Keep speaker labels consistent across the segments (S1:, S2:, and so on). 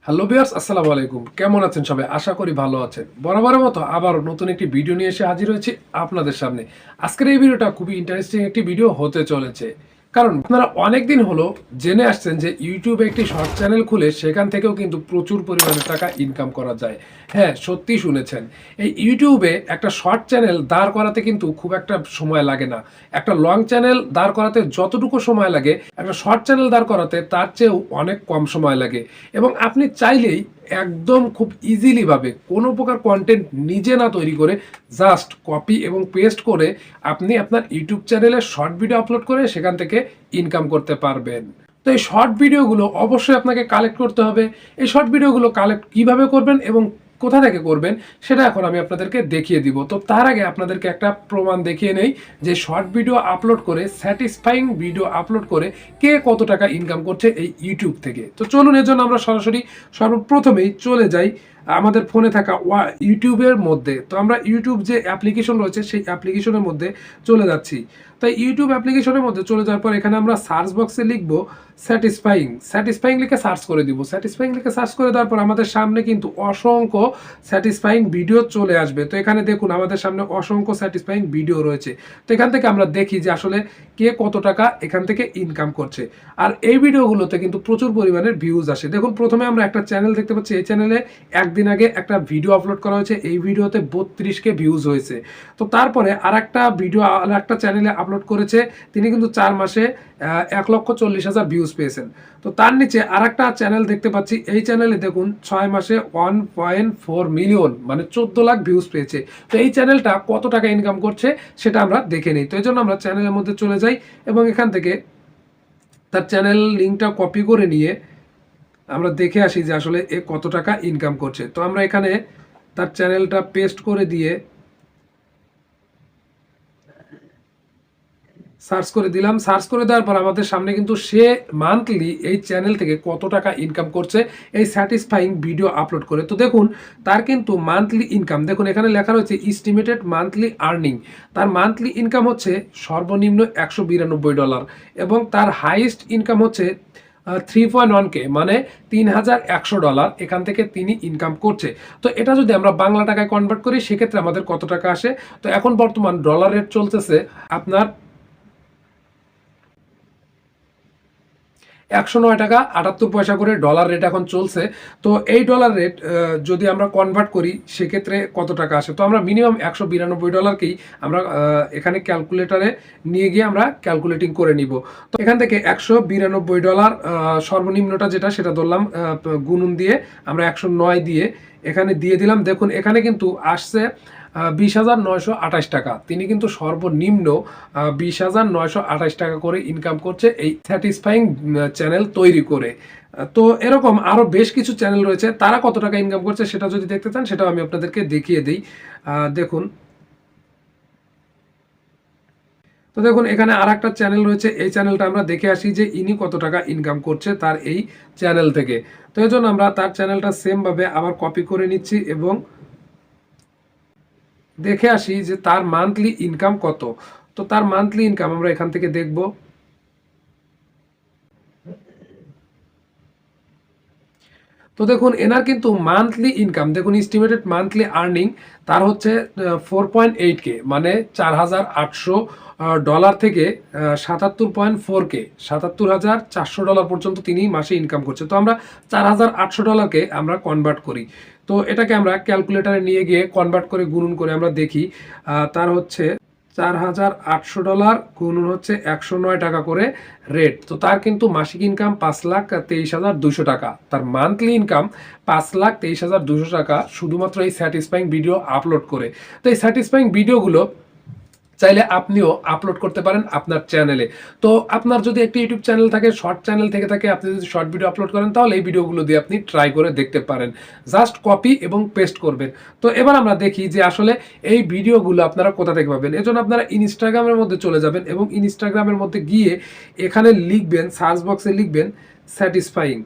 S1: Hello viewers, আসসালামু আলাইকুম। কেমন আছেন সবাই? আশা করি ভালো আছেন। বরাবরের মতো আবার নতুন একটি ভিডিও নিয়ে এসে হাজির হয়েছি আপনাদের সামনে। আজকের এই ভিডিওটা খুবই ইন্টারেস্টিং একটি ভিডিও হতে চলেছে। কারণ আপনারা অনেকদিন হলো জেনে আসছেন যে ইউটিউবে একটি শর্ট চ্যানেল খুলে সেখান থেকেও কিন্তু প্রচুর পরিমাণে টাকা ইনকাম করা যায়। হ্যাঁ, সত্যিই শুনেছেন। এই ইউটিউবে একটা শর্ট চ্যানেল দাঁড় করাতে কিন্তু খুব একটা সময় লাগে না। একটা লং চ্যানেল দাঁড় করাতে যতটুকু সময় লাগে, একটা শর্ট চ্যানেল দাঁড় করাতে তার চেয়েও অনেক কম সময় লাগে। এবং আপনি চাইলেই একদম খুব ইজিলি ভাবে কোনো প্রকার কন্টেন্ট নিজে না তৈরি করে জাস্ট কপি এবং পেস্ট করে আপনি আপনার ইউটিউব চ্যানেলে শর্ট ভিডিও আপলোড করে সেখান থেকে ইনকাম করতে পারবেন। তো এই শর্ট ভিডিওগুলো অবশ্যই আপনাকে কালেক্ট করতে হবে। এই শর্ট ভিডিওগুলো কালেক্ট কিভাবে করবেন এবং কোথা থেকে করবেন সেটা এখন আমি আপনাদেরকে দেখিয়ে দিব। তো তার আগে আপনাদেরকে একটা প্রমাণ দেখিয়ে নেই যে শর্ট ভিডিও আপলোড করে, স্যাটিসফাইং ভিডিও আপলোড করে কে কত টাকা ইনকাম করছে এই ইউটিউব থেকে। তো চলুন এর জন্য আমরা সরাসরি সর্বপ্রথমেই চলে যাই আমাদের ফোনে থাকা ইউটিউবের মধ্যে। তো আমরা ইউটিউব যে অ্যাপ্লিকেশন রয়েছে সেই অ্যাপ্লিকেশনের মধ্যে চলে যাচ্ছি। তাই ইউটিউব অ্যাপ্লিকেশনের মধ্যে চলে যাওয়ার পর এখানে আমরা সার্চ বক্সে লিখব স্যাটিসফাইং লিখে সার্চ করে দিব। স্যাটিসফাইং লিখে সার্চ করে দেওয়ার পর আমাদের সামনে কিন্তু অসংখ্য স্যাটিসফাইং ভিডিও চলে আসবে। তো এখানে দেখুন আমাদের সামনে অসংখ্য স্যাটিসফাইং ভিডিও রয়েছে। তো এখান থেকে আমরা দেখি যে আসলে কে কত টাকা এখান থেকে ইনকাম করছে। আর এই ভিডিওগুলোতে কিন্তু প্রচুর পরিমাণের ভিউজ আসে। দেখুন প্রথমে আমরা একটা চ্যানেল দেখতে পাচ্ছি। এই চ্যানেলে একদিন আগে একটা ভিডিও আপলোড করা হয়েছে। এই ভিডিওতে 32K ভিউজ হয়েছে। তো তারপরে আর একটা চ্যানেলে আপলোড করেছে, তিনি কিন্তু 4 মাসে 1,40,000 ভিউজ পেয়েছেন। তো তার নিচে আর একটা চ্যানেল দেখতে পাচ্ছি। এই চ্যানেলে দেখুন 6 মাসে 1.4 মিলিয়ন মানে 14 লাখ ভিউজ পেয়েছে। তো এই চ্যানেলটা কত টাকা ইনকাম করছে সেটা আমরা দেখে নিই। তো এই জন্য আমরা চ্যানেলের মধ্যে চলে যাই এবং এখান থেকে তার চ্যানেল লিঙ্কটা কপি করে নিয়ে আমরা দেখে আসি যে আসলে এ কত টাকা ইনকাম করছে। তো আমরা এখানে তার চ্যানেলটা পেস্ট করে দিয়ে সার্চ করে দিলাম। সার্চ করে দেওয়ার পর আমাদের সামনে কিন্তু সে মান্থলি এই চ্যানেল থেকে কত টাকা ইনকাম করছে এই স্যাটিসফাইং ভিডিও আপলোড করে। তো দেখুন তার কিন্তু মান্থলি ইনকাম, দেখুন এখানে লেখা রয়েছে ইস্টিমেটেড মান্থলি আর্নিং। তার মান্থলি ইনকাম হচ্ছে সর্বনিম্ন $192 এবং তার হাইয়েস্ট ইনকাম হচ্ছে 3.1K মানে $3,100 এখান থেকে তিনি ইনকাম করছে। তো এটা যদি আমরা বাংলা টাকায় কনভার্ট করি সেক্ষেত্রে আমাদের কত টাকা আসে। তো এখন বর্তমান ডলার রেট চলতেছে আপনার 109 টাকা 78 পয়সা করে ডলার রেট এখন চলছে। তো এই ডলার রেট যদি আমরা কনভার্ট করি সেক্ষেত্রে কত টাকা আসে। তো আমরা মিনিমাম $192কেই আমরা এখানে ক্যালকুলেটারে নিয়ে গিয়ে আমরা ক্যালকুলেটিং করে নিব। তো এখান থেকে $192 সর্বনিম্নটা যেটা সেটা ধরলাম, গুণন দিয়ে আমরা 109 দিয়ে এখানে দিয়ে দিলাম। দেখুন এখানে কিন্তু আসছে 20,928 টাকা। তিনি কিন্তু সর্বনিম্ন 20,928 টাকা করে ইনকাম করছে এই স্যাটিসফাইং চ্যানেল তৈরি করে। তো এরকম আরও বেশ কিছু চ্যানেল রয়েছে, তারা কত টাকা ইনকাম করছে সেটা যদি দেখতে চান সেটাও আমি আপনাদেরকে দেখিয়ে দিই। দেখুন, তো দেখুন এখানে আর একটা চ্যানেল রয়েছে। এই চ্যানেলটা আমরা দেখে আসি যে ইনি কত টাকা ইনকাম করছে তার এই চ্যানেল থেকে। তো এই জন্য আমরা তার চ্যানেলটা সেমভাবে আবার কপি করে নিচ্ছি এবং দেখে আসি যে তার মান্থলি ইনকাম কত। তো তার মান্থলি ইনকাম আমরা এখান থেকে দেখব। তো দেখুন এনার কিন্তু মান্থলি ইনকাম দেখুন এস্টিমেটেড মান্থলি আর্নিং তার হচ্ছে 4.8K মানে $4,800 থেকে 77.4K $77,400 পর্যন্ত তিনি মাসে ইনকাম করছে। তো আমরা $4,800কে আমরা কনভার্ট করি। তো এটাকে আমরা ক্যালকুলেটারে নিয়ে গিয়ে কনভার্ট করে গুণন করে আমরা দেখি তার হচ্ছে $4,800 গুণন হচ্ছে 109 টাকা করে রেট। তো তার কিন্তু মাসিক ইনকাম 5,23,200 টাকা। তার মান্থলি ইনকাম 5,23,200 টাকা শুধুমাত্র এই স্যাটিসফাইং ভিডিও আপলোড করে। তো এই স্যাটিসফাইং ভিডিওগুলো চাইলে আপনিও আপলোড করতে পারেন আপনার চ্যানেলে। তো আপনার যদি একটি ইউটিউব চ্যানেল থাকে, শর্ট চ্যানেল থেকে থাকে, আপনি যদি শর্ট ভিডিও আপলোড করেন তাহলে এই ভিডিওগুলো দিয়ে আপনি ট্রাই করে দেখতে পারেন। জাস্ট কপি এবং পেস্ট করবেন। তো এবার আমরা দেখি যে আসলে এই ভিডিওগুলো আপনারা কোথা থেকে পাবেন। এজন্য আপনারা ইনস্টাগ্রামের মধ্যে চলে যাবেন এবং ইনস্টাগ্রামের মধ্যে গিয়ে এখানে লিখবেন, সার্চ বক্সে লিখবেন স্যাটিসফাইং।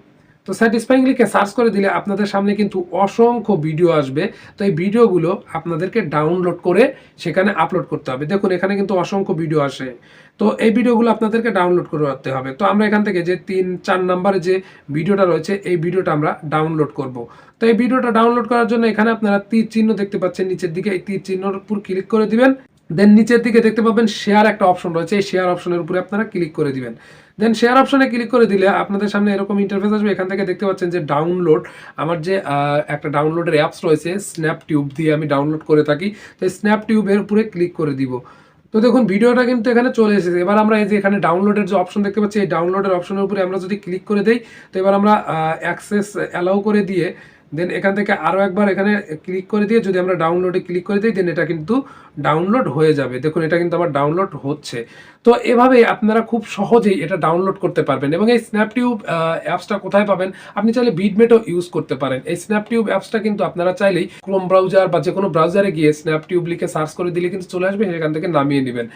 S1: তো স্যাটিসফাইং লিখে সার্চ করে দিলে আপনাদের সামনে কিন্তু অসংখ্য ভিডিও আসবে। তো এই ভিডিওগুলো আপনাদেরকে ডাউনলোড করে সেখানে আপলোড করতে হবে। দেখুন এখানে কিন্তু অসংখ্য ভিডিও আসে। তো এই ভিডিওগুলো আপনাদেরকে ডাউনলোড করতে হবে। তো আমরা এখান থেকে যে 3-4 নাম্বারে যে ভিডিওটা রয়েছে এই ভিডিওটা আমরা ডাউনলোড করব। তো এই ভিডিওটা ডাউনলোড করার জন্য এখানে আপনারা তীর চিহ্ন দেখতে পাচ্ছেন নিচের দিকে, এই তীর চিহ্নর উপর ক্লিক করে দিবেন। দেন নিচের দিকে দেখতে পাবেন শেয়ার একটা অপশন রয়েছে, এই শেয়ার অপশনের উপরে আপনারা ক্লিক করে দিবেন। দেন শেয়ার অপশনে ক্লিক করে দিলে আপনাদের সামনে এরকম ইন্টারফেস আসবে। এখান থেকে দেখতে পাচ্ছেন যে ডাউনলোড, আমার যে একটা ডাউনলোডের অ্যাপস রয়েছে স্ন্যাপ টিউব দিয়ে আমি ডাউনলোড করে থাকি। তো এই স্ন্যাপ টিউবের উপরে ক্লিক করে দিব। তো দেখুন ভিডিওটা কিন্তু এখানে চলে এসেছে। এবার আমরা এই যে এখানে ডাউনলোডের যে অপশন দেখতে পাচ্ছি, এই ডাউনলোডের অপশনের উপরে আমরা যদি ক্লিক করে দেই, তো এবার আমরা অ্যাক্সেস অ্যালাউ করে দিয়ে দেন এখান থেকে আরও একবার এখানে ক্লিক করে দিয়ে যদি আমরা ডাউনলোডে ক্লিক করে দিই, দেন এটা কিন্তু ডাউনলোড হয়ে যাবে। দেখুন এটা কিন্তু আমার ডাউনলোড হচ্ছে। তো এভাবে আপনারা খুব সহজেই এটা ডাউনলোড করতে পারবেন। এবং এই স্ন্যাপটিউব অ্যাপসটা কোথায় পাবেন? আপনি চাইলে বিটমেটও ইউজ করতে পারেন। এই স্ন্যাপটিউব অ্যাপসটা কিন্তু আপনারা চাইলেই ক্রোম ব্রাউজার বা যে কোনো ব্রাউজারে গিয়ে স্ন্যাপটিউব লিখে সার্চ করে দিলে কিন্তু চলে আসবে, সেখান থেকে নামিয়ে নেবেন।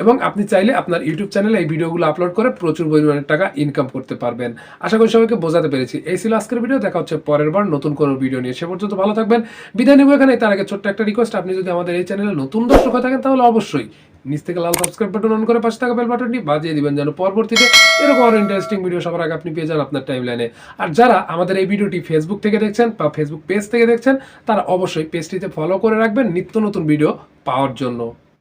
S1: এবং আপনি চাইলে আপনার ইউটিউব চ্যানেলে এই ভিডিওগুলো আপলোড করে প্রচুর পরিমাণে টাকা ইনকাম করতে পারবেন। আশা করি সবাইকে বোঝাতে পেরেছি। এই ছিল আজকের ভিডিও। দেখা হচ্ছে পরের বার নতুন কোনো ভিডিও নিয়ে। সে পর্যন্ত ভালো থাকবেন, বিদায় নেব এখানে। তার আগে ছোট্ট একটা রিকোয়েস্ট, আপনি যদি আমাদের এই চ্যানেলে নতুন দর্শক হয়ে থাকেন তাহলে অবশ্যই নিচ থেকে লাল সাবস্ক্রাইব বাটন অন করে পাশে থাকা বেল বাটনটি বাজিয়ে দিবেন, যেন পরবর্তীতে এরকম আরো ইন্টারেস্টিং ভিডিও সবার আগে আপনি পেয়ে যান আপনার টাইমলাইনে। আর যারা আমাদের এই ভিডিওটি ফেসবুক থেকে দেখছেন বা ফেসবুক পেজ থেকে দেখছেন, তারা অবশ্যই পেজটিতে ফলো করে রাখবেন নিত্য নতুন ভিডিও পাওয়ার জন্য।